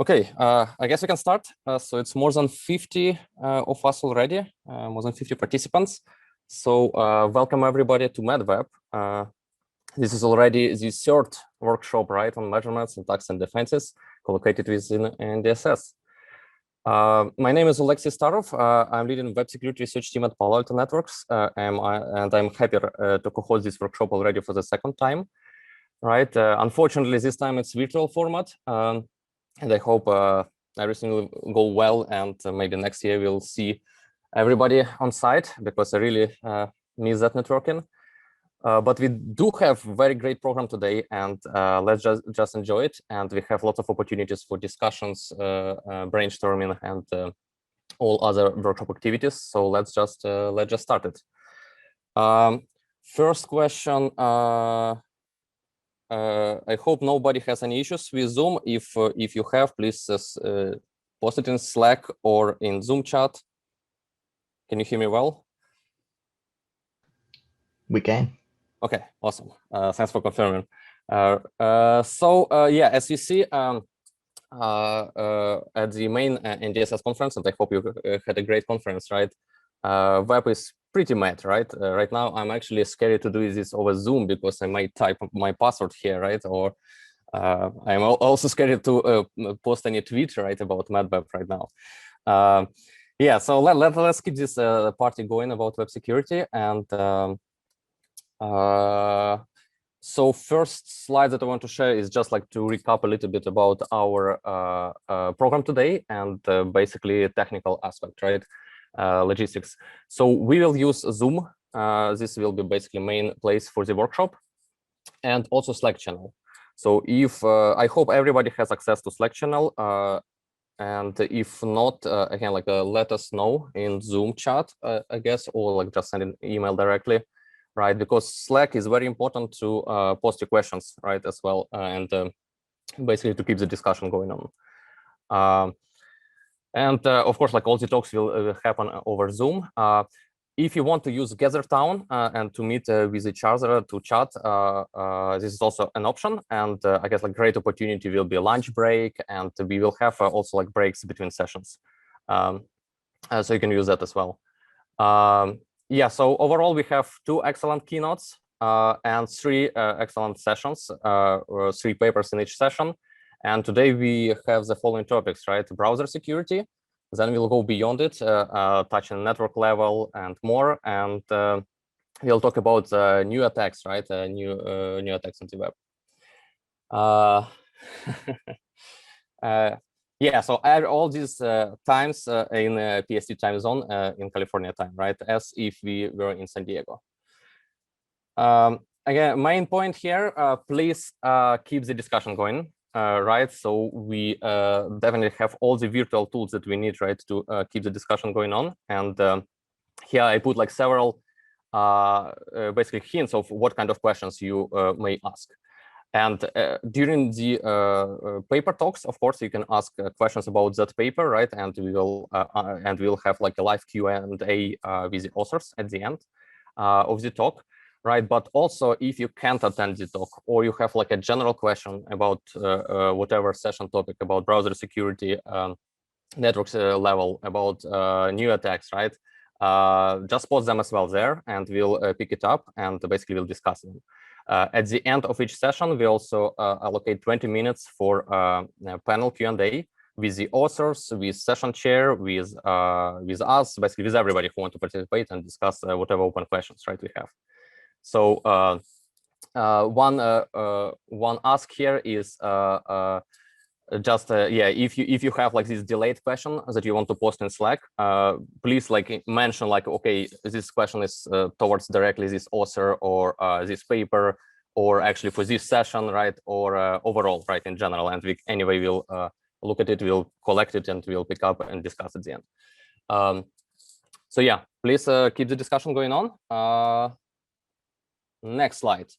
Okay, I guess we can start. So it's more than 50 of us already, more than 50 participants. So welcome everybody to MADWeb. This is already the third workshop, right, on measurements, attacks, and defenses, co-located within NDSS. My name is Alexey Starov. I'm leading web security research team at Palo Alto Networks, and I'm happy to co-host this workshop already for the second time. Right. Unfortunately, this time it's virtual format. And I hope everything will go well, and maybe next year we'll see everybody on site, because I really miss that networking. But we do have a very great program today, and let's just enjoy it. And we have lots of opportunities for discussions, brainstorming, and all other workshop activities. So let's just start it. First question. I hope nobody has any issues with Zoom. If you have, please post it in Slack or in Zoom chat. Can you hear me well? We can. Okay, awesome. Thanks for confirming. Yeah, as you see at the main NDSS conference, and I hope you had a great conference, right? Web is pretty mad, right? Right now, I'm actually scared to do this over Zoom because I might type my password here, right? Or I'm also scared to post any tweet, right, about MADWeb right now. Yeah, so let's keep this party going about web security. And so first slide that I want to share is just like to recap a little bit about our program today, and basically technical aspect, right? Logistics. So we will use Zoom. This will be basically main place for the workshop, and also Slack channel. So if I hope everybody has access to Slack channel, and if not, again, like let us know in Zoom chat, I guess, or like just send an email directly, right? Because Slack is very important to post your questions, right, as well, and basically to keep the discussion going on. And of course, like all the talks will happen over Zoom. If you want to use GatherTown and to meet with each other to chat, this is also an option. And I guess like great opportunity will be a lunch break, and we will have also like breaks between sessions. So you can use that as well. Yeah, so overall, we have 2 excellent keynotes and 3 excellent sessions, or 3 papers in each session. And today we have the following topics, right? Browser security. Then we'll go beyond it, touching network level and more. And we'll talk about new attacks, right? New attacks on the web. Yeah, so all these times in PST time zone in California time, right? As if we were in San Diego. Again, main point here, please keep the discussion going. Right, so we definitely have all the virtual tools that we need, right, to keep the discussion going on. And here I put like several basically hints of what kind of questions you may ask. And during the paper talks, of course, you can ask questions about that paper, right? And we'll have like a live Q&A with the authors at the end of the talk. Right, but also if you can't attend the talk, or you have like a general question about whatever session topic about browser security, networks level, about new attacks, right? Just post them as well there, and we'll pick it up, and basically we'll discuss them. At the end of each session, we also allocate 20 minutes for panel Q&A with the authors, with session chair, with us, basically with everybody who want to participate and discuss whatever open questions, right, we have. So one ask here is just yeah, if you have like this delayed question that you want to post in Slack, please like mention like, okay, this question is towards directly this author or this paper, or actually for this session, right, or overall, right, in general. And we anyway will look at it, we'll collect it, and we'll pick up and discuss at the end. So yeah, please keep the discussion going on. Next slide.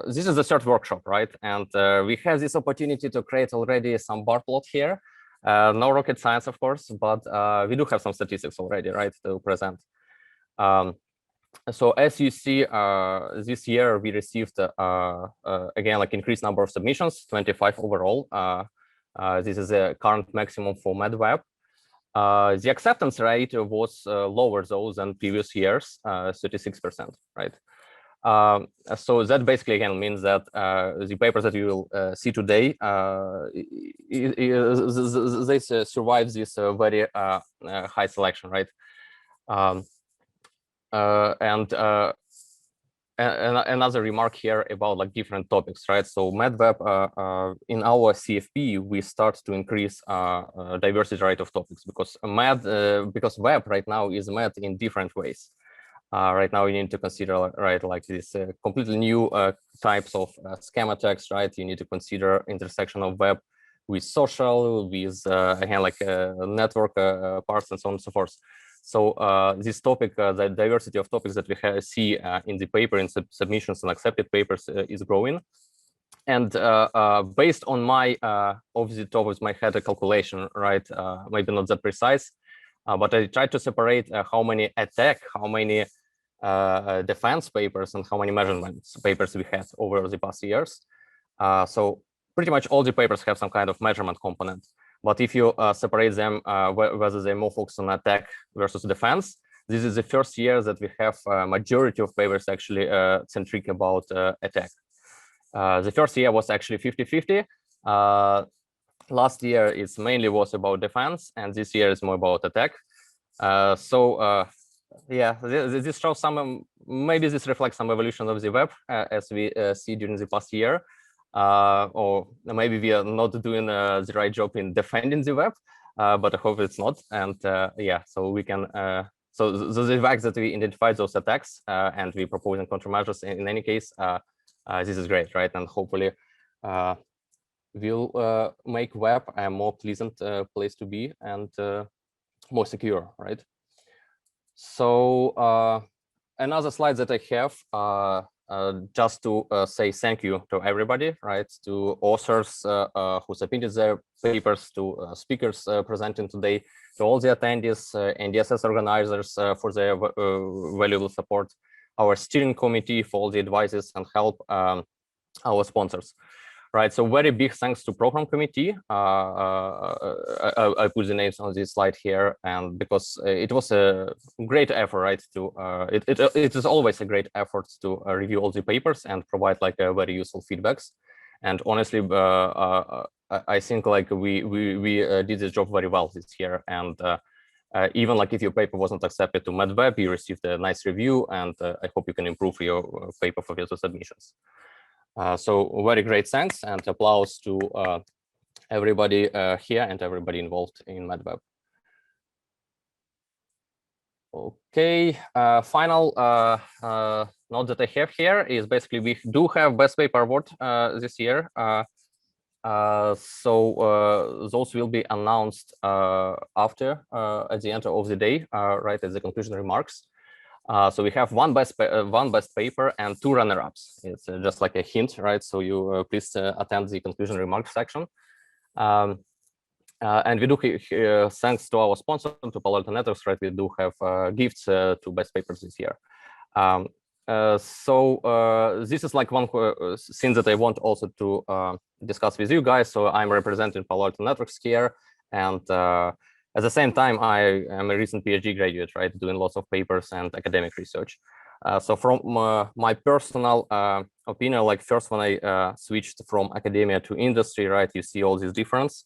This is the third workshop, right? And we have this opportunity to create already some bar plot here. No rocket science, of course, but we do have some statistics already, right, to present. So as you see, this year we received again like increased number of submissions, 25 overall. This is the current maximum for MADWeb. The acceptance rate was lower though than previous years, 36%, right? So that basically again means that the papers that you will see today, they survive this very high selection, right? Another remark here about like different topics, right? So MADWeb, in our CFP, we start to increase diversity rate of topics because because web right now is made in different ways. Right now, you need to consider, right, like this completely new types of schema text, right? You need to consider intersection of web with social, with again like network parts and so on and so forth. So this topic, the diversity of topics that we see in the paper, in submissions and accepted papers is growing. And based on my, off the top of my head, a calculation, right? Maybe not that precise, but I tried to separate how many attack, how many defense papers and how many measurements papers we had over the past years. So pretty much all the papers have some kind of measurement component. But if you separate them, whether they're more focused on attack versus defense, this is the first year that we have a majority of papers actually centric about attack. The first year was actually 50-50. Last year, it mainly was about defense, and this year is more about attack. Yeah, this shows some, maybe this reflects some evolution of the web as we see during the past year. Or maybe we are not doing the right job in defending the web, but I hope it's not. And yeah, so we can, so the fact that we identify those attacks and we propose countermeasures in any case, this is great, right? And hopefully will make web a more pleasant place to be and more secure, right? So another slide that I have, just to say thank you to everybody, right? To authors who submitted their papers, to speakers presenting today, to all the attendees, NDSS organizers for their valuable support, our steering committee for all the advices and help, our sponsors. Right, so very big thanks to program committee. I put the names on this slide here, and because it was a great effort, right? To it is always a great effort to review all the papers and provide like very useful feedbacks. And honestly, I think like we did this job very well this year. And even like if your paper wasn't accepted to MADWeb, you received a nice review, and I hope you can improve your paper for future submissions. So very great thanks and applause to everybody here and everybody involved in MADWeb. Okay, final note that I have here is basically we do have Best Paper Award this year. So those will be announced after at the end of the day, right at the conclusion remarks. So we have one best paper and 2 runner-ups. It's just like a hint, right? So you please attend the conclusion remarks section. And we do, thanks to our sponsor, to Palo Alto Networks, right? We do have gifts to best papers this year. So this is like one thing that I want also to discuss with you guys. So I'm representing Palo Alto Networks here, and at the same time, I am a recent PhD graduate, right, doing lots of papers and academic research. So from my personal opinion, like first when I switched from academia to industry, right, you see all this difference.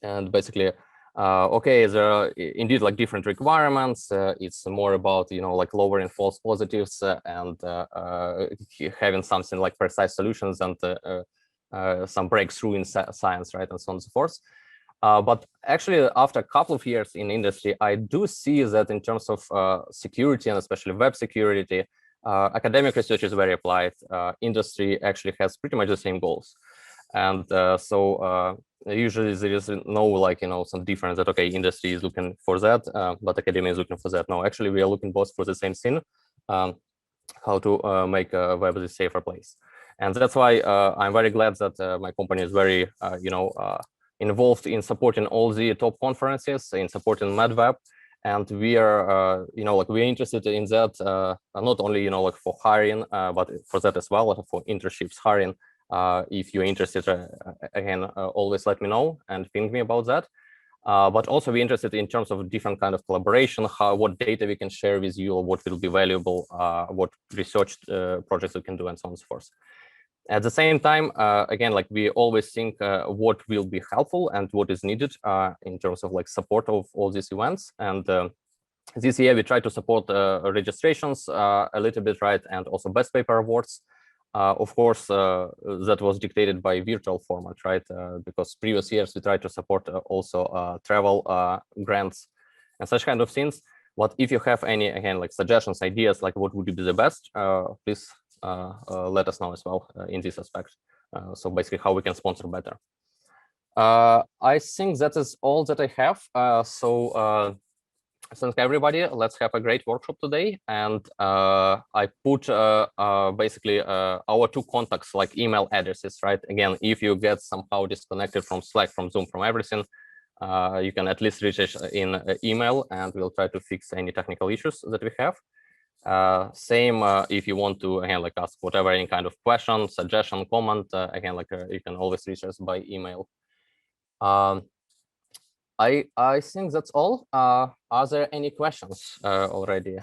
And basically, okay, there are indeed like different requirements. It's more about, you know, like lowering false positives and having something like precise solutions and some breakthrough in science, right, and so on and so forth. But actually, after a couple of years in industry, I do see that in terms of security and especially web security, academic research is very applied. Industry actually has pretty much the same goals. And so usually there is no like, you know, some difference that, okay, industry is looking for that, but academia is looking for that. No, actually, we are looking both for the same thing, how to make a web a safer place. And that's why I'm very glad that my company is very, you know, involved in supporting all the top conferences, in supporting MADWeb, and we are, you know, like we're interested in that not only, you know, like for hiring, but for that as well, for internships, hiring, If you're interested, again, always let me know and ping me about that. But also we're interested in terms of different kind of collaboration, what data we can share with you, or what will be valuable, what research projects we can do, and so on and so forth. At the same time, again, like we always think what will be helpful and what is needed in terms of like support of all these events. And this year we try to support registrations a little bit, right? And also best paper awards. Of course, that was dictated by virtual format, right? Because previous years we tried to support also travel grants and such kind of things. But if you have any, again, like suggestions, ideas, like what would be the best, please let us know as well in this aspect. So basically how we can sponsor better. I think that is all that I have. Thank everybody. Let's have a great workshop today. And I put basically our two contacts, like email addresses, right? Again, if you get somehow disconnected from Slack, from Zoom, from everything, you can at least reach us in email, and we'll try to fix any technical issues that we have. Same if you want to, again, like ask whatever, any kind of question, suggestion, comment, again, like you can always reach us by email. I think that's all. Are there any questions already?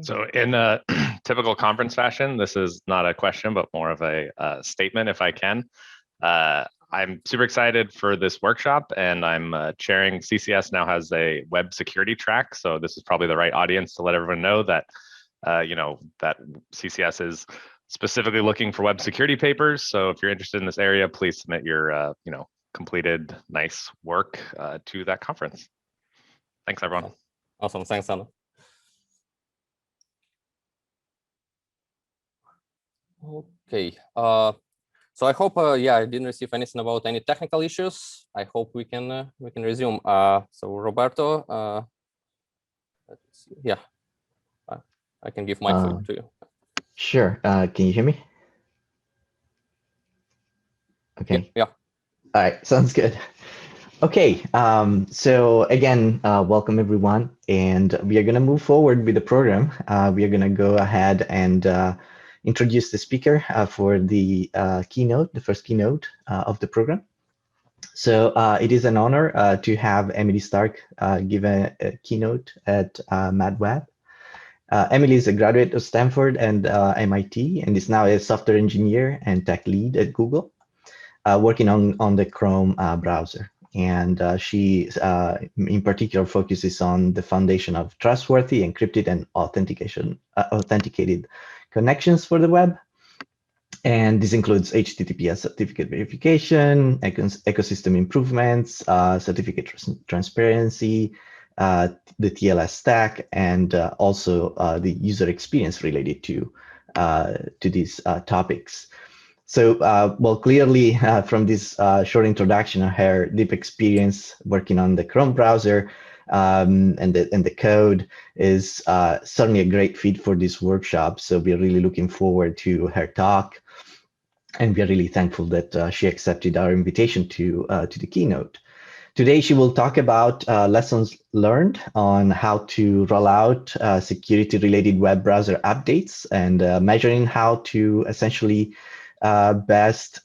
So in a typical conference fashion, this is not a question, but more of a statement, if I can. I'm super excited for this workshop, and I'm chairing. CCS now has a web security track, so this is probably the right audience to let everyone know that that CCS is specifically looking for web security papers. So if you're interested in this area, please submit your completed nice work to that conference. Thanks, everyone. Awesome. Thanks, Anna. Okay. So I hope, yeah, I didn't receive anything about any technical issues. I hope we can resume. So Roberto, let's see. Yeah, I can give mic to you. Sure. Can you hear me? Okay. Yeah. All right. Sounds good. Okay. So again, welcome everyone, and we are going to move forward with the program. We are going to go ahead and introduce the speaker for the keynote, the first keynote of the program. So it is an honor to have Emily Stark give a keynote at MADWeb. Emily is a graduate of Stanford and MIT, and is now a software engineer and tech lead at Google, working on the Chrome browser. And she, in particular, focuses on the foundation of trustworthy, encrypted, and authenticated connections for the web. And this includes HTTPS certificate verification, ecosystem improvements, certificate transparency, the TLS stack, and also the user experience related to these topics. So, well, clearly from this short introduction, her deep experience working on the Chrome browser and the code is certainly a great fit for this workshop. So we are really looking forward to her talk, and we are really thankful that she accepted our invitation to the keynote. Today, she will talk about lessons learned on how to roll out security-related web browser updates, and measuring how to essentially best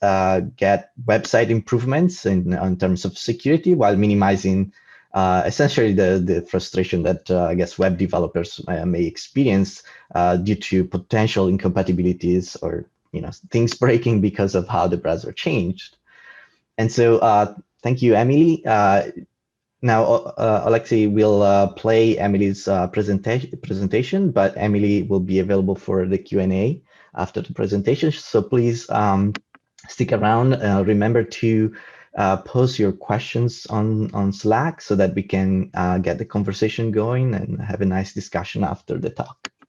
get website improvements in terms of security, while minimizing essentially the frustration that I guess web developers may experience due to potential incompatibilities, or things breaking because of how the browser changed. And so thank you, Emily. Now, Alexei will play Emily's presentation, but Emily will be available for the Q&A after the presentation. So please stick around. Remember to post your questions on Slack so that we can get the conversation going and have a nice discussion after the talk.